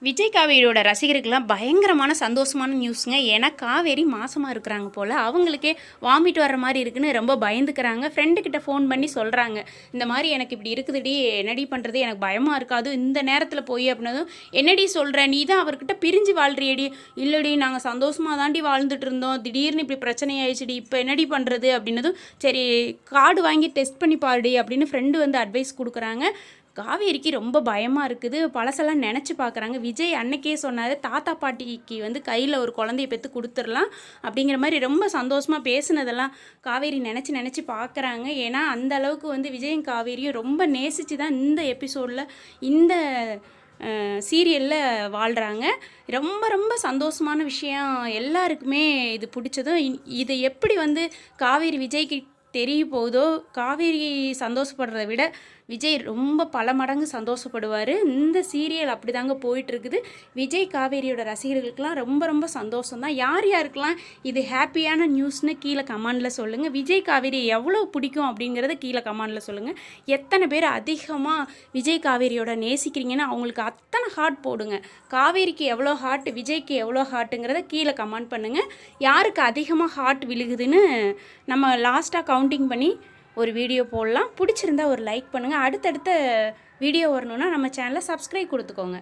விஜய் காவேரியோட ரசிகருக்கெல்லாம் பயங்கரமான சந்தோஷமான நியூஸுங்க. ஏன்னா காவேரி மாசமாக இருக்கிறாங்க போல். அவங்களுக்கே வாமிட் வர்ற மாதிரி இருக்குன்னு ரொம்ப பயந்துக்கிறாங்க. ஃப்ரெண்டுக்கிட்ட ஃபோன் பண்ணி சொல்கிறாங்க, இந்த மாதிரி எனக்கு இப்படி இருக்குதுடி, என்னடி பண்ணுறது, எனக்கு பயமாக இருக்காது இந்த நேரத்தில் போய் அப்படின்னதும், என்னடி சொல்கிற, நீ தான் அவர்கிட்ட பிரிஞ்சு வாழ்றியடி. இல்லடி, நாங்கள் சந்தோஷமாக தாண்டி வாழ்ந்துட்டு இருந்தோம், திடீர்னு இப்படி பிரச்சனை ஆயிடுச்சுடி, இப்போ என்னடி பண்ணுறது அப்படின்னதும், சரி கார்டு வாங்கி டெஸ்ட் பண்ணி பாருடி அப்படின்னு ஃப்ரெண்டு வந்து அட்வைஸ் கொடுக்குறாங்க. காவேரிக்கு ரொம்ப பயமாக இருக்குது. பழசெல்லாம் நினச்சி பார்க்குறாங்க. விஜய் அன்னைக்கே சொன்னார், தாத்தா பாட்டிக்கு வந்து கையில் ஒரு குழந்தைய பெற்று கொடுத்துடலாம் அப்படிங்கிற மாதிரி ரொம்ப சந்தோஷமாக பேசுனதெல்லாம் காவேரி நினச்சி பார்க்குறாங்க. ஏன்னா அந்த அளவுக்கு வந்து விஜயும் காவேரியும் ரொம்ப நேசித்து தான் இந்த எபிசோடில் இந்த சீரியலில் வாழ்கிறாங்க. ரொம்ப ரொம்ப சந்தோஷமான விஷயம். எல்லாருக்குமே இது பிடிச்சதும் இது எப்படி வந்து காவேரி விஜய்க்கு தெரிய போகுதோ, காவேரி சந்தோஷப்படுறத விட விஜய் ரொம்ப பல மடங்கு சந்தோஷப்படுவார். இந்த சீரியல் அப்படி தாங்க போயிட்டுருக்குது. விஜய் காவேரியோட ரசிகர்களுக்கெல்லாம் ரொம்ப ரொம்ப சந்தோஷம் தான். யார் யாருக்கெல்லாம் இது ஹாப்பியான நியூஸ்னு கீழே கமெண்டில் சொல்லுங்கள். விஜய் காவேரி எவ்வளோ பிடிக்கும் அப்படிங்கிறத கீழே கமெண்டில் சொல்லுங்கள். எத்தனை பேர் அதிகமாக விஜய் காவேரியோட நேசிக்கிறீங்கன்னு அவங்களுக்கு அத்தனை ஹார்ட் போடுங்க. காவேரிக்கு எவ்வளோ ஹார்ட், விஜய்க்கு எவ்வளோ ஹார்ட்டுங்கிறத கீழே கமெண்ட் பண்ணுங்கள். யாருக்கு அதிகமாக ஹார்ட் விழுகுதுன்னு நம்ம லாஸ்ட்டாக கவுண்டிங் பண்ணி ஒரு வீடியோ போடலாம். பிடிச்சிருந்தா ஒரு லைக் பண்ணுங்கள். அடுத்தடுத்த வீடியோ வரணுன்னா நம்ம சேனலை சப்ஸ்கிரைப் கொடுத்துக்கோங்க.